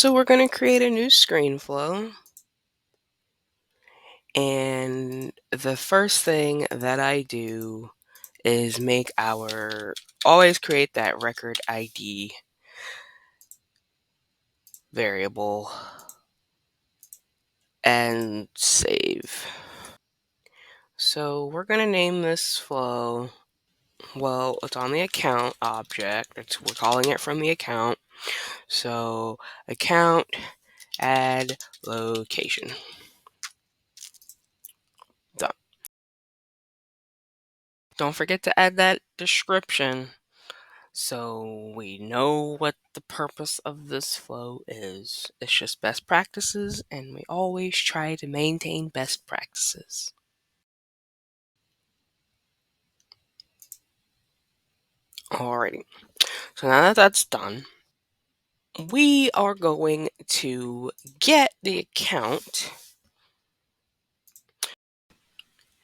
So we're going to create a new screen flow. And the first thing that I do is always create that record ID variable and save. So we're going to name this flow, well, it's on the account object. We're calling it from the account. So account add location. Done. Don't forget to add that description so we know what the purpose of this flow is. It's just best practices, and we always try to maintain best practices. Alrighty, so now that that's done, we are going to get the account.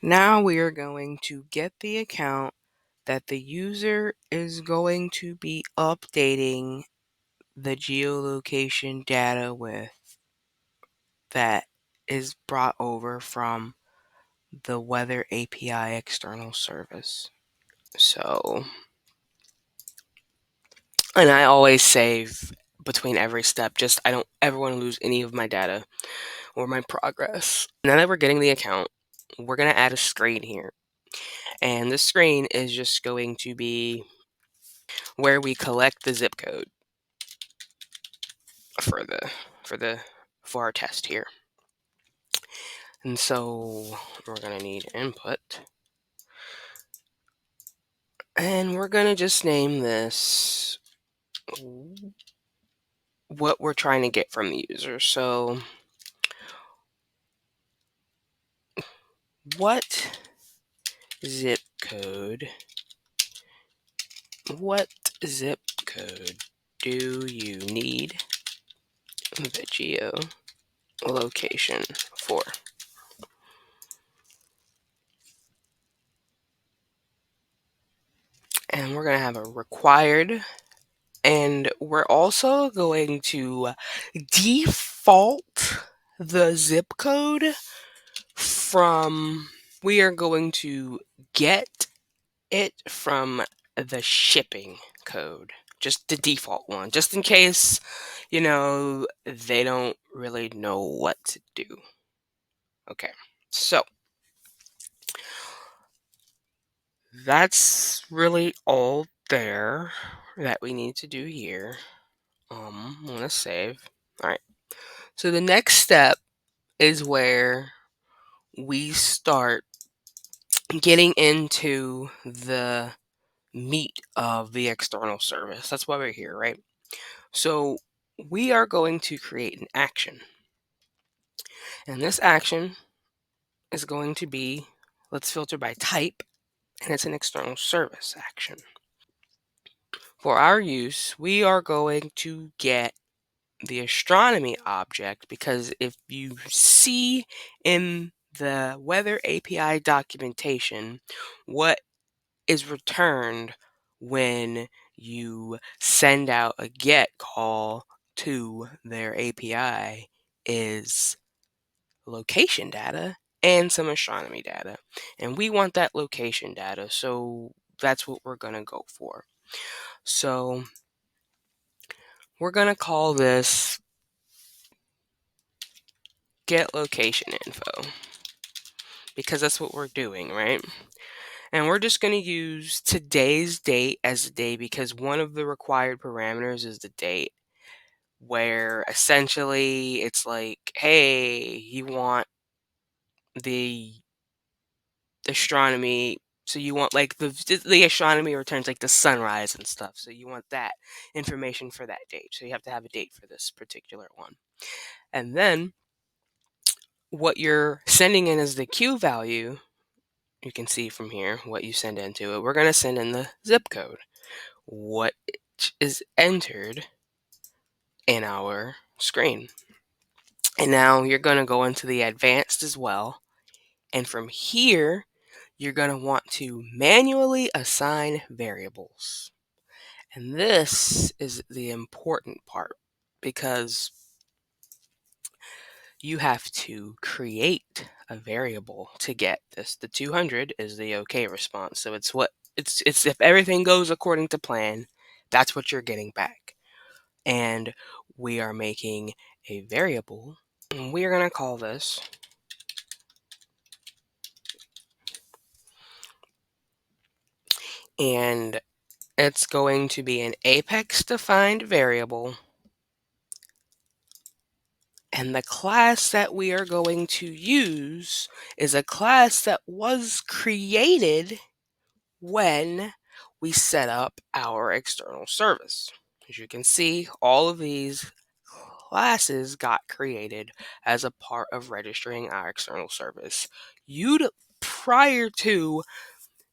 Now we are going to get the account that the user is going to be updating the geolocation data with, that is brought over from the Weather API external service. So, and I always save between every step, I don't ever want to lose any of my data or my progress. Now that we're getting the account, we're going to add a screen here. And this screen is just going to be where we collect the zip code for our test here. And so we're going to need input. And we're going to just name this what we're trying to get from the user. So what zip code what zip code do you need the geolocation for? And we're going to have a required, and we're also going to default the zip code from, we are going to get it from the shipping code, just the default one, just in case, they don't really know what to do. Okay, so that's really all there that we need to do here. I'm gonna save. All right, so the next step is where we start getting into the meat of the external service. That's why we're here, right? So we are going to create an action. And this action is going to be, let's filter by type, and it's an external service action. For our use, we are going to get the astronomy object, because if you see in the Weather API documentation what is returned when you send out a GET call to their API is location data and some astronomy data. And we want that location data, so that's what we're going to go for. So we're going to call this get location info, because that's what we're doing, right? And we're just going to use today's date as the day, because one of the required parameters is the date, where essentially it's like, hey, you want the astronomy, so you want like the astronomy returns like the sunrise and stuff, so you want that information for that date, so you have to have a date for this particular one. And then what you're sending in as the Q value, you can see from here what you send into it. We're going to send in the zip code, what is entered in our screen. And now you're going to go into the advanced as well. And from here, you're going to want to manually assign variables. And this is the important part, because you have to create a variable to get this. The 200 is the okay response. So it's if everything goes according to plan, that's what you're getting back. And we are making a variable. And we are going to call this, and it's going to be an apex defined variable. And the class that we are going to use is a class that was created when we set up our external service. As you can see, all of these classes got created as a part of registering our external service. Prior to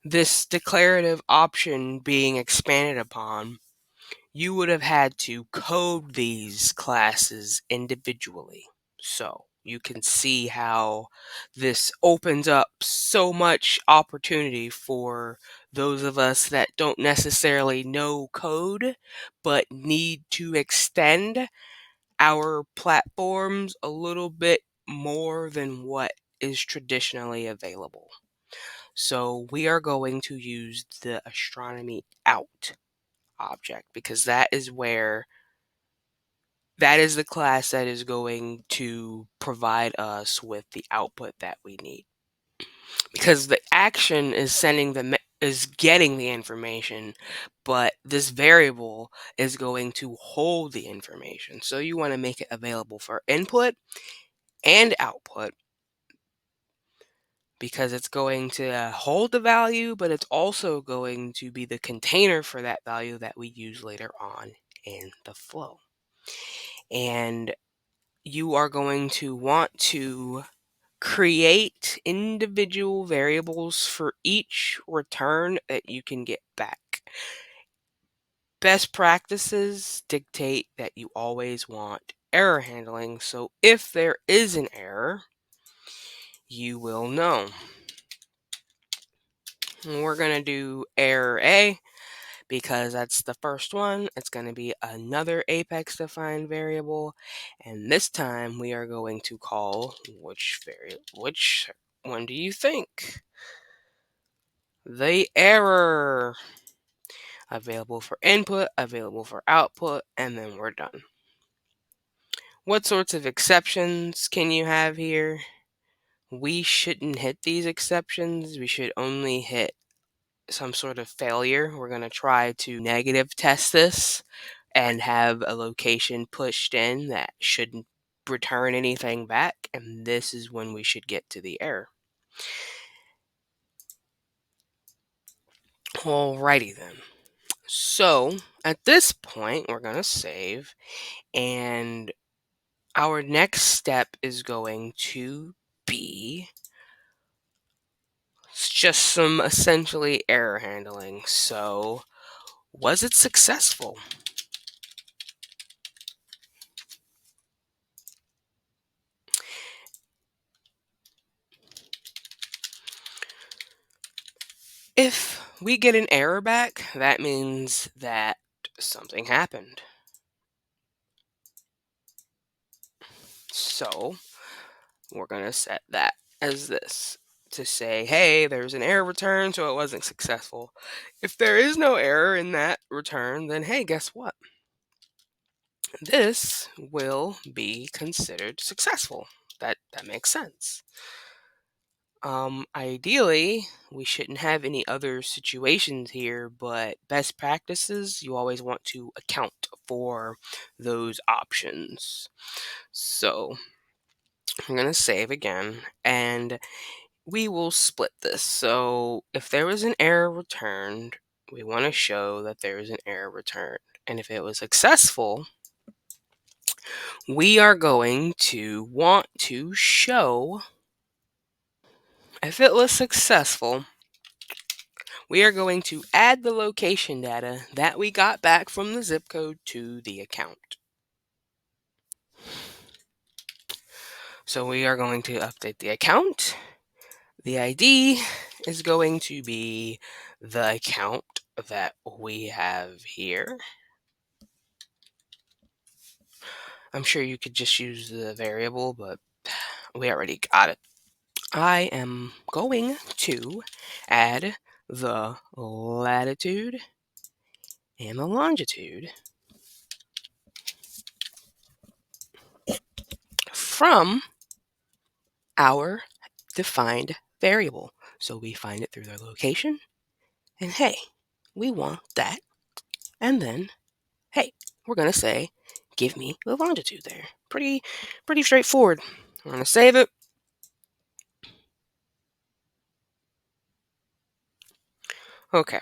this declarative option being expanded upon, you would have had to code these classes individually. So you can see how this opens up so much opportunity for those of us that don't necessarily know code, but need to extend our platforms a little bit more than what is traditionally available. So we are going to use the astronomy out object because that is the class that is going to provide us with the output that we need. Because the action is is getting the information, but this variable is going to hold the information. So you want to make it available for input and output because it's going to hold the value, but it's also going to be the container for that value that we use later on in the flow. And you are going to want to create individual variables for each return that you can get back. Best practices dictate that you always want error handling, so if there is an error, you will know. We're going to do error A because that's the first one. It's going to be another apex defined variable, and this time we are going to call which one do you think? The error. Available for input, available for output, and then we're done. What sorts of exceptions can you have here? We shouldn't hit these exceptions. We should only hit some sort of failure. We're going to try to negative test this and have a location pushed in that shouldn't return anything back, and this is when we should get to the error. Alrighty then. So at this point, we're going to save, and our next step is going to be just some essentially error handling. So, was it successful? If we get an error back, that means that something happened. So, we're going to set that as this to say, hey, there's an error return, so it wasn't successful. If there is no error in that return, then hey, guess what? This will be considered successful. That makes sense. Ideally, we shouldn't have any other situations here, but best practices, you always want to account for those options. So I'm going to save again, and we will split this. So if there was an error returned, we want to show that there is an error returned. And if it was successful, we are going to want to show if it was successful, we are going to add the location data that we got back from the zip code to the account. So we are going to update the account. The ID is going to be the account that we have here. I'm sure you could just use the variable, but We already got it. I am going to add the latitude and the longitude from our defined variable. So we find it through their location, and hey, we want that. And then, hey, we're going to say, give me the longitude there. Pretty straightforward. We're going to save it. Okay.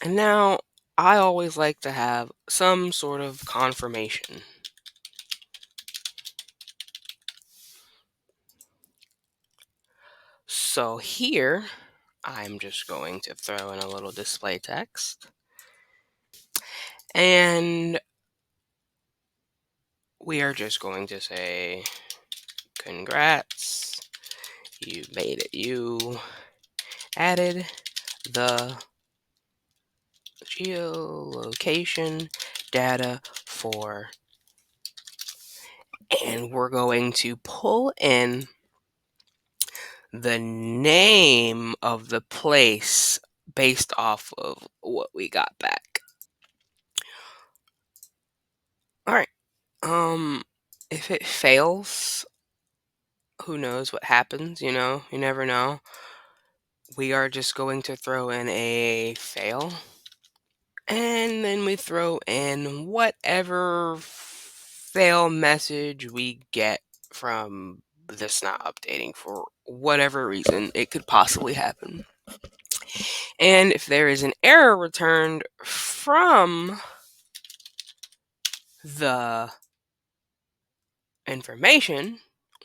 And now I always like to have some sort of confirmation. So here, I'm just going to throw in a little display text. And we are just going to say, congrats, you made it. You added the geolocation data for, and we're going to pull in the name of the place based off of what we got back. All right. If it fails, who knows what happens, you know? You never know. We are just going to throw in a fail. And then we throw in whatever fail message we get from this not updating for whatever reason it could possibly happen. And if there is an error returned from the information,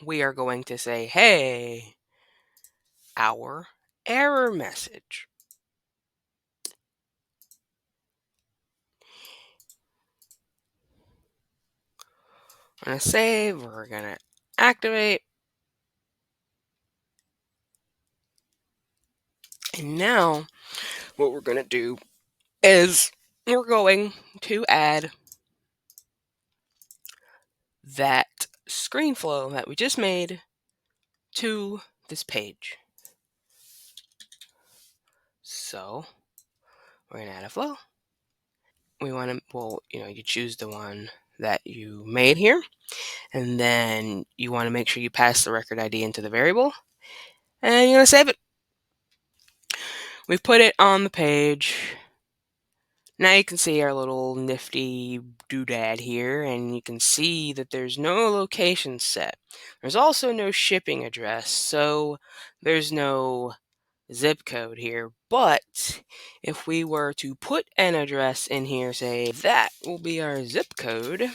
we are going to say, hey, our error message. We're going to save, we're going to activate. And now what we're going to do is we're going to add that screen flow that we just made to this page. So we're going to add a flow. We want to, well, you choose the one that you made here, and then you want to make sure you pass the record ID into the variable, and you're going to save it. We've put it on the page. Now you can see our little nifty doodad here, and you can see that there's no location set. There's also no shipping address, so there's no zip code here. But if we were to put an address in here, say that will be our zip code,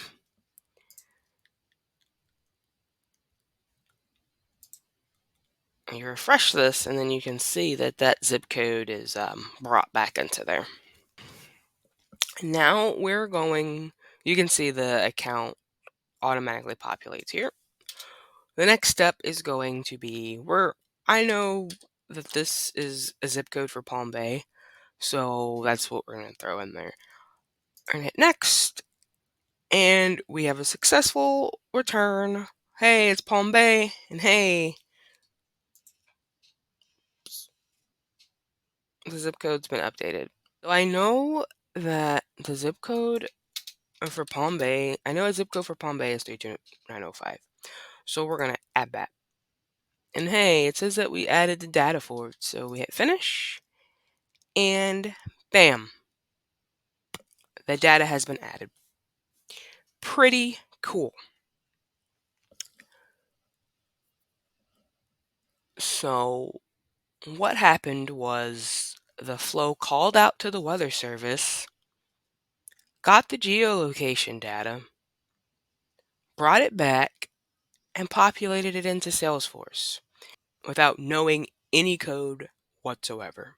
you refresh this, and then you can see that that zip code is brought back into there. Now you can see the account automatically populates here. The next step is going to be I know that this is a zip code for Palm Bay, so that's what we're going to throw in there. And hit next, and we have a successful return. Hey, it's Palm Bay, and hey, the zip code's been updated. So I know that the zip code for Palm Bay, I know a zip code for Palm Bay is 32905. So we're going to add that. And hey, it says that we added the data for it. So we hit finish, and bam, the data has been added. Pretty cool. So what happened was the flow called out to the weather service, got the geolocation data, brought it back, and populated it into Salesforce without knowing any code whatsoever.